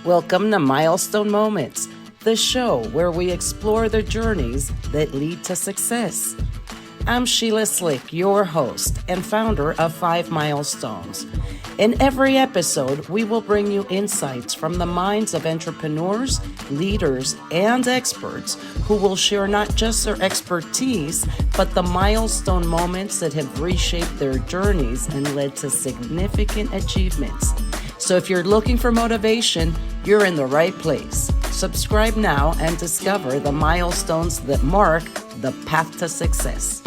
Welcome to Milestone Moments, the show where we explore the journeys that lead to success. I'm Sheila Slick, your host and founder of 5 Milestones. In every episode, we will bring you insights from the minds of entrepreneurs, leaders, and experts who will share not just their expertise, but the milestone moments that have reshaped their journeys and led to significant achievements. So if you're looking for motivation, you're in the right place. Subscribe now and discover the milestones that mark the path to success.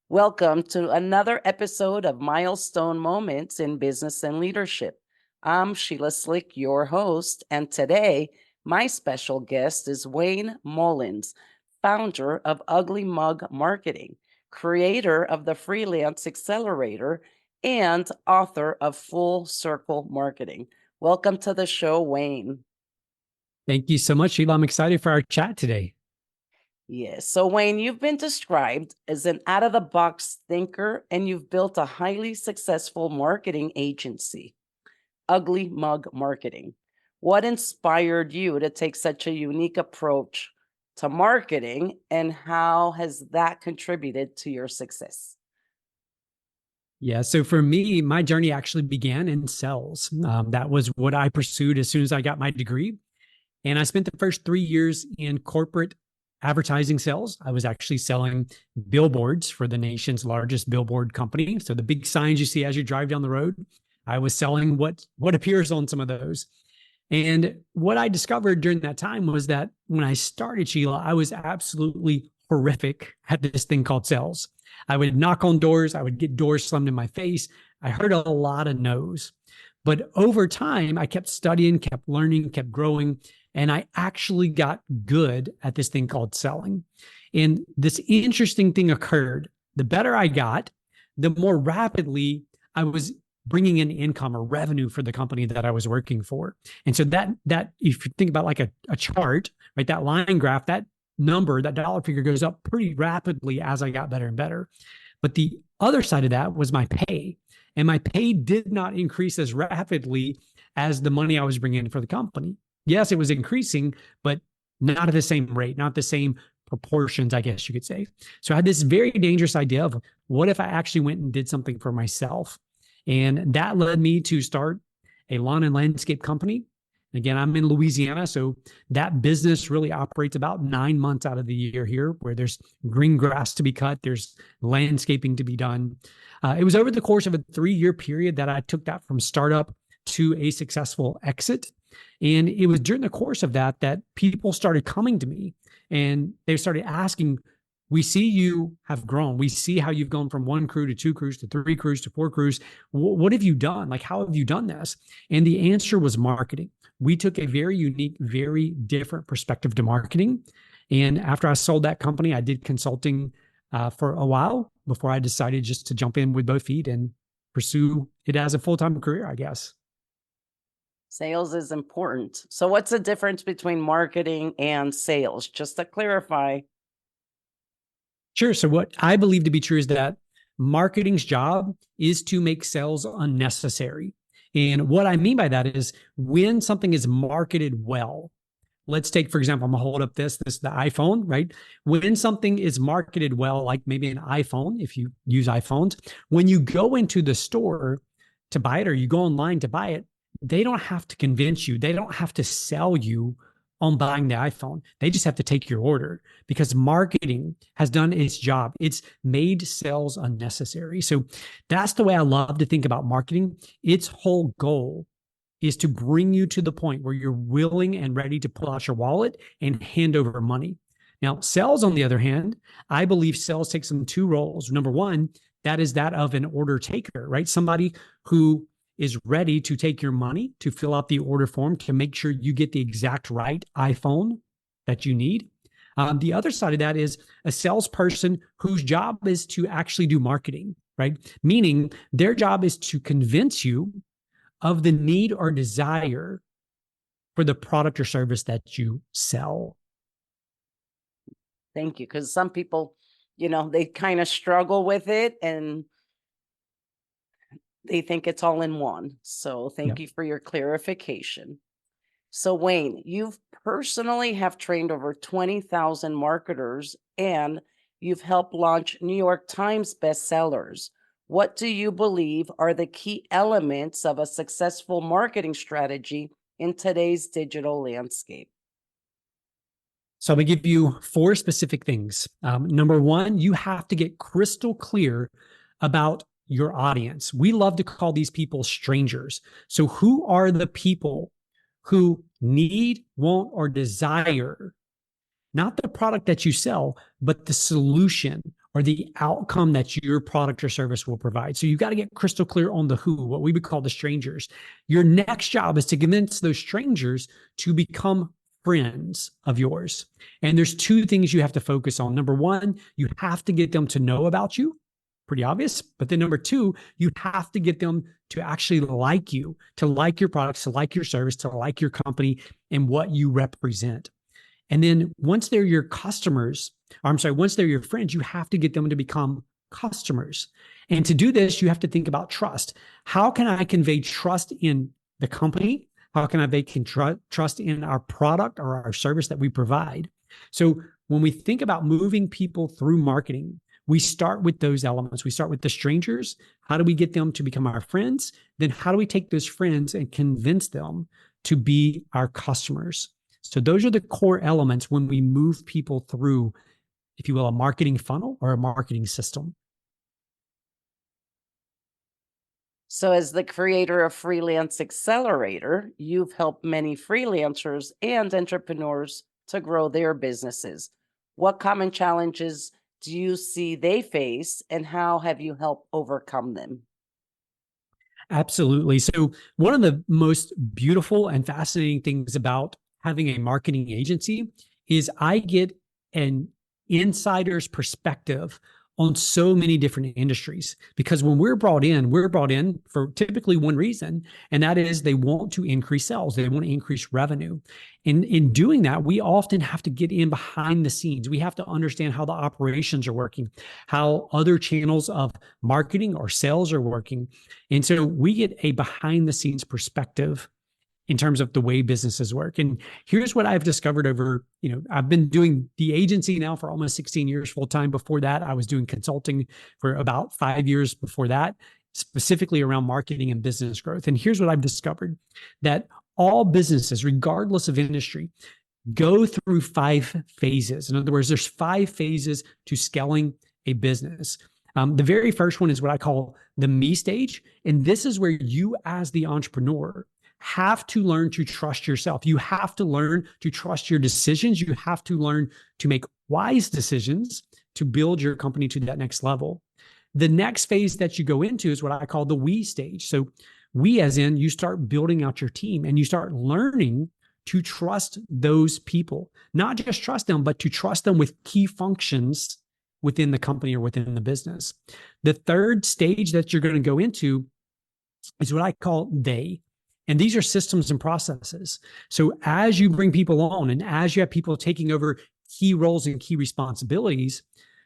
Welcome to another episode of Milestone Moments in Business and Leadership. I'm Sheila Slick, your host, and today my special guest is Wayne Mullins, founder of Ugly Mug Marketing, creator of the Freelance Accelerator, and author of Full Circle Marketing. Welcome to the show, Wayne. Thank you so much, Sheila. I'm excited for our chat today. Yes. So, Wayne, you've been described as an out-of-the-box thinker, and you've built a highly successful marketing agency, Ugly Mug Marketing. What inspired you to take such a unique approach to marketing, and how has that contributed to your success? Yeah. So for me, my journey actually began in sales. That was what I pursued as soon as I got my degree. And I spent the first 3 years in corporate advertising sales. I was actually selling billboards for the nation's largest billboard company. So the big signs you see as you drive down the road, I was selling what appears on some of those. And what I discovered during that time was that when I started, Sheila, I was absolutely horrific at this thing called sales. I would knock on doors. I would get doors slammed in my face. I heard a lot of no's. But over time, I kept studying, kept learning, kept growing, and I actually got good at this thing called selling. And this interesting thing occurred. The better I got, the more rapidly I was bringing in income or revenue for the company that I was working for. And so that if you think about like a chart, right, that line graph, that number, that dollar figure goes up pretty rapidly as I got better and better. But the other side of that was my pay. And my pay did not increase as rapidly as the money I was bringing in for the company. Yes, it was increasing, but not at the same rate, not the same proportions, I guess you could say. So I had this very dangerous idea of what if I actually went and did something for myself? And that led me to start a lawn and landscape company. Again, I'm in Louisiana, so that business really operates about 9 months out of the year here, where there's green grass to be cut, there's landscaping to be done. It was over the course of a 3-year period that I took that from startup to a successful exit. And it was during the course of that people started coming to me and they started asking, we see you have grown. We see how you've gone from 1 crew to 2 crews to 3 crews to 4 crews. What have you done? Like, how have you done this? And the answer was marketing. We took a very unique, very different perspective to marketing. And after I sold that company, I did consulting for a while before I decided just to jump in with both feet and pursue it as a full-time career, I guess. Sales is important. So what's the difference between marketing and sales? Just to clarify. Sure. So what I believe to be true is that marketing's job is to make sales unnecessary. And what I mean by that is when something is marketed well, let's take, for example, I'm gonna hold up this is the iPhone, right? When something is marketed well, like maybe an iPhone, if you use iPhones, when you go into the store to buy it or you go online to buy it, they don't have to convince you. They don't have to sell you on buying the iPhone. They just have to take your order because marketing has done its job. It's made sales unnecessary. So that's the way I love to think about marketing. Its whole goal is to bring you to the point where you're willing and ready to pull out your wallet and hand over money. Now, sales, on the other hand, I believe sales takes on 2 roles. Number one, that is that of an order taker, right? Somebody who is ready to take your money, to fill out the order form, to make sure you get the exact right iPhone that you need. The other side of that is a salesperson whose job is to actually do marketing, right? Meaning their job is to convince you of the need or desire for the product or service that you sell. Thank you. Because some people, they kind of struggle with it and They think it's all in one. So Yeah. thank you for your clarification. So Wayne, you've personally have trained over 20,000 marketers and you've helped launch New York Times bestsellers. What do you believe are the key elements of a successful marketing strategy in today's digital landscape? So I'm going to give you four specific things. Number one, you have to get crystal clear about your audience. We love to call these people strangers. So who are the people who need, want, or desire not the product that you sell, but the solution or the outcome that your product or service will provide? So you got to get crystal clear on the who, what we would call the strangers. Your next job is to convince those strangers to become friends of yours. And there's two things you have to focus on. Number one, you have to get them to know about you. Pretty obvious. But then number two, you have to get them to actually like you, to like your products, to like your service, to like your company and what you represent. And then once they're your customers, or I'm sorry, once they're your friends, you have to get them to become customers. And to do this, you have to think about trust. How can I convey trust in the company? How can I convey trust in our product or our service that we provide? So when we think about moving people through marketing, we start with those elements. We start with the strangers. How do we get them to become our friends? Then how do we take those friends and convince them to be our customers? So those are the core elements when we move people through, if you will, a marketing funnel or a marketing system. So, as the creator of Freelance Accelerator, you've helped many freelancers and entrepreneurs to grow their businesses. What common challenges do you see they face, and how have you helped overcome them? Absolutely. So one of the most beautiful and fascinating things about having a marketing agency is I get an insider's perspective on so many different industries. Because when we're brought in for typically one reason, and that is they want to increase sales, they want to increase revenue. And in doing that, we often have to get in behind the scenes. We have to understand how the operations are working, how other channels of marketing or sales are working. And so we get a behind the scenes perspective in terms of the way businesses work. And here's what I've discovered over, I've been doing the agency now for almost 16 years full time. Before that, I was doing consulting for about 5 years before that, specifically around marketing and business growth. And here's what I've discovered, that all businesses, regardless of industry, go through 5 phases. In other words, there's 5 phases to scaling a business. The very first one is what I call the me stage. And this is where you, as the entrepreneur, have to learn to trust yourself. You have to learn to trust your decisions. You have to learn to make wise decisions to build your company to that next level. The next phase that you go into is what I call the we stage. So we, as in, you start building out your team and you start learning to trust those people, not just trust them, but to trust them with key functions within the company or within the business. The third stage that you're going to go into is what I call they. And these are systems and processes. So as you bring people on and as you have people taking over key roles and key responsibilities,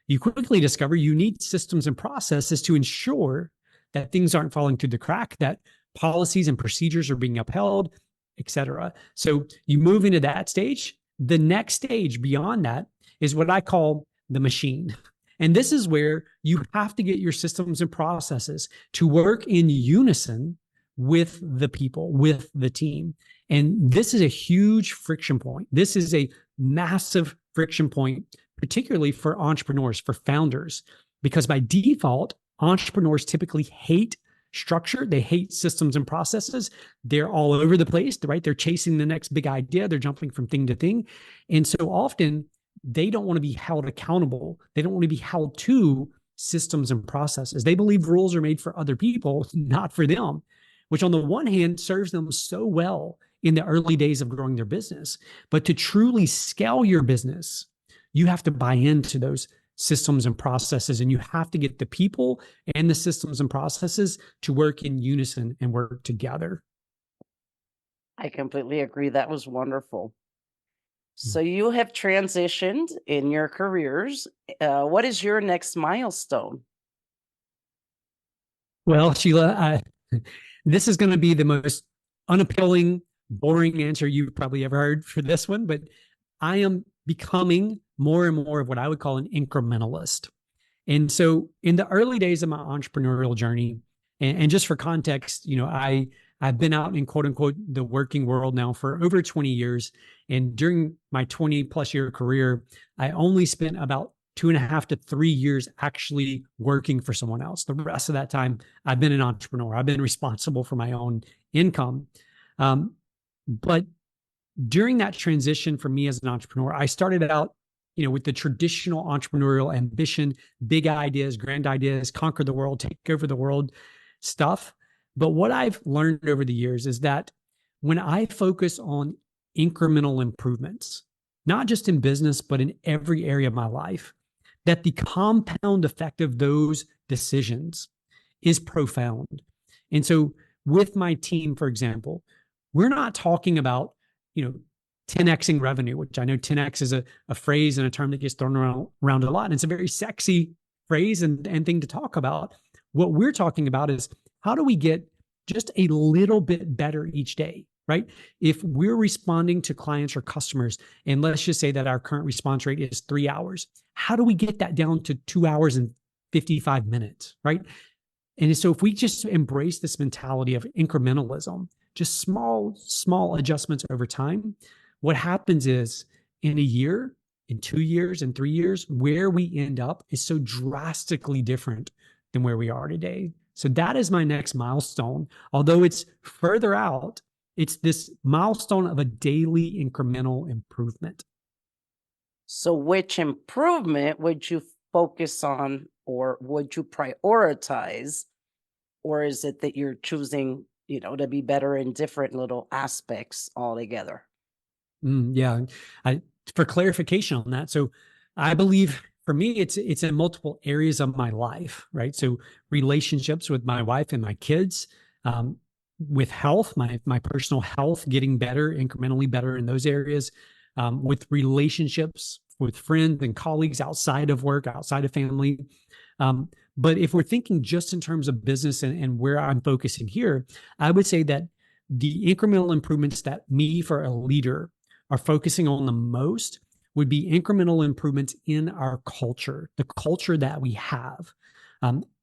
you quickly discover you need systems and processes to ensure that things aren't falling through the crack, that policies and procedures are being upheld, et cetera. So you move into that stage. The next stage beyond that is what I call the machine. And this is where you have to get your systems and processes to work in unison with the people, with the team. And this is a huge friction point. This is a massive friction point, particularly for entrepreneurs, for founders, because by default, entrepreneurs typically hate structure. They hate systems and processes. They're all over the place, right? They're chasing the next big idea. They're jumping from thing to thing. And so often they don't want to be held accountable. They don't want to be held to systems and processes. They believe rules are made for other people, not for them, which on the one hand serves them so well in the early days of growing their business. But to truly scale your business, you have to buy into those systems and processes, and you have to get the people and the systems and processes to work in unison and work together. I completely agree. That was wonderful. So, you have transitioned in your careers. What is your next milestone? Well, Sheila, this is going to be the most unappealing, boring answer you've probably ever heard for this one, but I am becoming more and more of what I would call an incrementalist. And so in the early days of my entrepreneurial journey, and just for context, I've been out in quote unquote the working world now for over 20 years. And during my 20 plus year career, I only spent about 2.5 to 3 years actually working for someone else. The rest of that time, I've been an entrepreneur. I've been responsible for my own income. But during that transition for me as an entrepreneur, I started out, with the traditional entrepreneurial ambition, big ideas, grand ideas, conquer the world, take over the world stuff. But what I've learned over the years is that when I focus on incremental improvements, not just in business, but in every area of my life, that the compound effect of those decisions is profound. And so with my team, for example, we're not talking about, 10xing revenue, which I know 10x is a phrase and a term that gets thrown around a lot. And it's a very sexy phrase and thing to talk about. What we're talking about is how do we get just a little bit better each day, right? If we're responding to clients or customers, and let's just say that our current response rate is 3 hours, how do we get that down to 2 hours and 55 minutes, right? And so if we just embrace this mentality of incrementalism, just small adjustments over time, what happens is in a year, in 2 years, in 3 years, where we end up is so drastically different than where we are today. So that is my next milestone. Although it's further out, it's this milestone of a daily incremental improvement. So which improvement would you focus on, or would you prioritize? Or is it that you're choosing, to be better in different little aspects altogether? Yeah. For clarification on that. So I believe for me, it's in multiple areas of my life, right? So relationships with my wife and my kids, with health, my personal health, getting better, incrementally better in those areas, with relationships with friends and colleagues outside of work, outside of family. But if we're thinking just in terms of business and where I'm focusing here, I would say that the incremental improvements that me for a leader are focusing on the most would be incremental improvements in our culture, the culture that we have.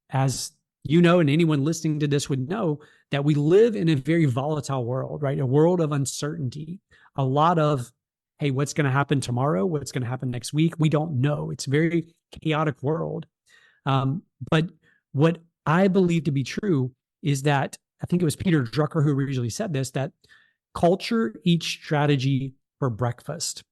As you know, and anyone listening to this would know that we live in a very volatile world, right? A world of uncertainty, a lot of, hey, what's going to happen tomorrow? What's going to happen next week? We don't know. It's a very chaotic world. But what I believe to be true is that I think it was Peter Drucker who originally said this, that culture eats strategy for breakfast.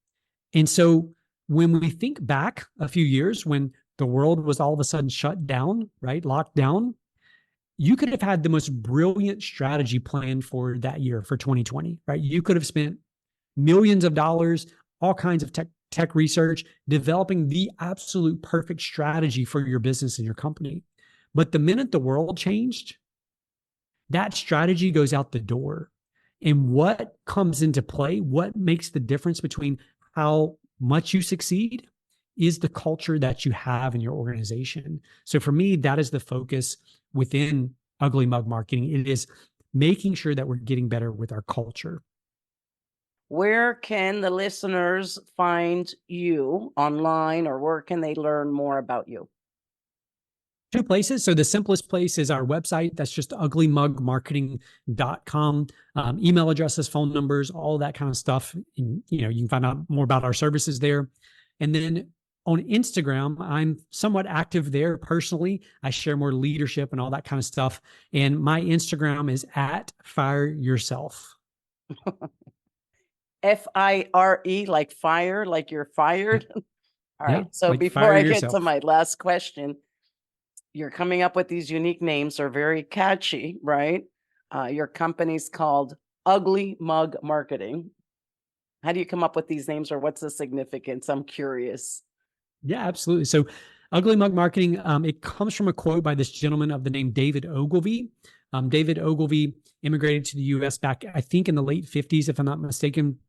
And so when we think back a few years when the world was all of a sudden shut down, right, locked down, you could have had the most brilliant strategy plan for that year, for 2020, right? You could have spent millions of dollars, all kinds of tech research, developing the absolute perfect strategy for your business and your company. But the minute the world changed, that strategy goes out the door. And what comes into play, what makes the difference between how much you succeed is the culture that you have in your organization. So for me, that is the focus within Ugly Mug Marketing. It is making sure that we're getting better with our culture. Where can the listeners find you online, or where can they learn more about you? 2 places. So the simplest place is our website. That's just uglymugmarketing.com. Email addresses, phone numbers, all that kind of stuff. And, you can find out more about our services there. And then on Instagram, I'm somewhat active there personally. I share more leadership and all that kind of stuff. And my Instagram is @fireyourself. FIRE, like fire, like you're fired. All right. Yeah, So like before fire I get yourself. to my last question, you're coming up with these unique names, are very catchy, right? Your company's called Ugly Mug Marketing. How do you come up with these names, or what's the significance? I'm curious. Yeah, absolutely. So Ugly Mug Marketing, it comes from a quote by this gentleman of the name David Ogilvy. David Ogilvy immigrated to the US back, I think, in the late 50s, if I'm not mistaken.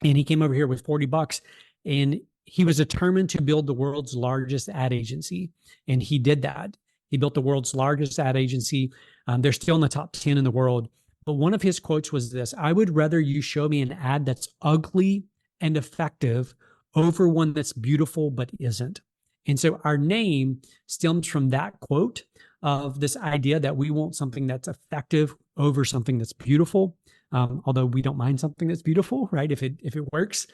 And he came over here with $40, and he was determined to build the world's largest ad agency. And he did that. He built the world's largest ad agency. They're still in the top 10 in the world. But one of his quotes was this: I would rather you show me an ad that's ugly and effective over one that's beautiful but isn't. And so our name stems from that quote of this idea that we want something that's effective over something that's beautiful. Although we don't mind something that's beautiful, right? If it works.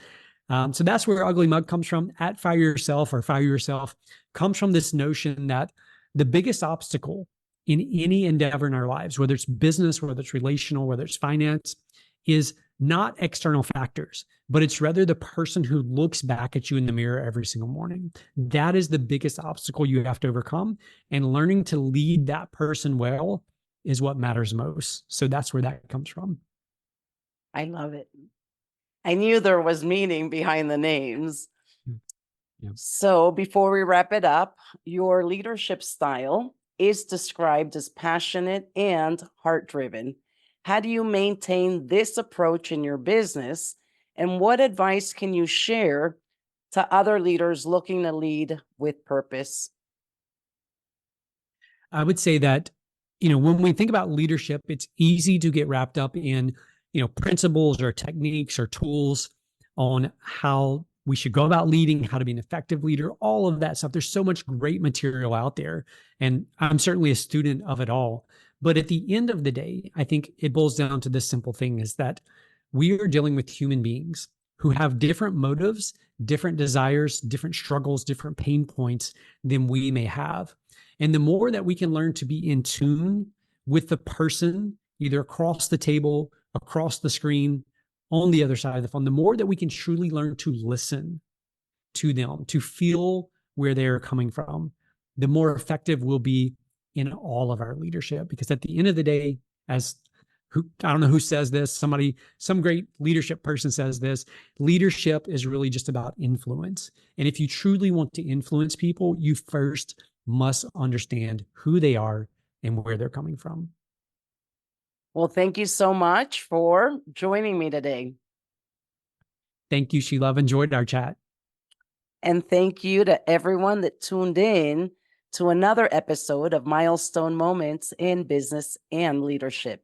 So that's where Ugly Mug comes from. At Fire Yourself or Fire Yourself comes from this notion that the biggest obstacle in any endeavor in our lives, whether it's business, whether it's relational, whether it's finance, is not external factors, but it's rather the person who looks back at you in the mirror every single morning. That is the biggest obstacle you have to overcome. And learning to lead that person well is what matters most. So that's where that comes from. I love it. I knew there was meaning behind the names. Yeah. So before we wrap it up, your leadership style is described as passionate and heart-driven. How do you maintain this approach in your business? And what advice can you share to other leaders looking to lead with purpose? I would say that, when we think about leadership, it's easy to get wrapped up in, principles or techniques or tools on how we should go about leading, how to be an effective leader, all of that stuff. There's so much great material out there. And I'm certainly a student of it all. But at the end of the day, I think it boils down to this simple thing, is that we are dealing with human beings who have different motives, different desires, different struggles, different pain points than we may have. And the more that we can learn to be in tune with the person, either across the table, across the screen, on the other side of the phone, the more that we can truly learn to listen to them, to feel where they're coming from, the more effective we'll be in all of our leadership. Because at the end of the day, I don't know who says this, some great leadership person says this, leadership is really just about influence. And if you truly want to influence people, you first must understand who they are and where they're coming from. Well, thank you so much for joining me today. Thank you, Sheila. I've enjoyed our chat. And thank you to everyone that tuned in to another episode of Milestone Moments in Business and Leadership.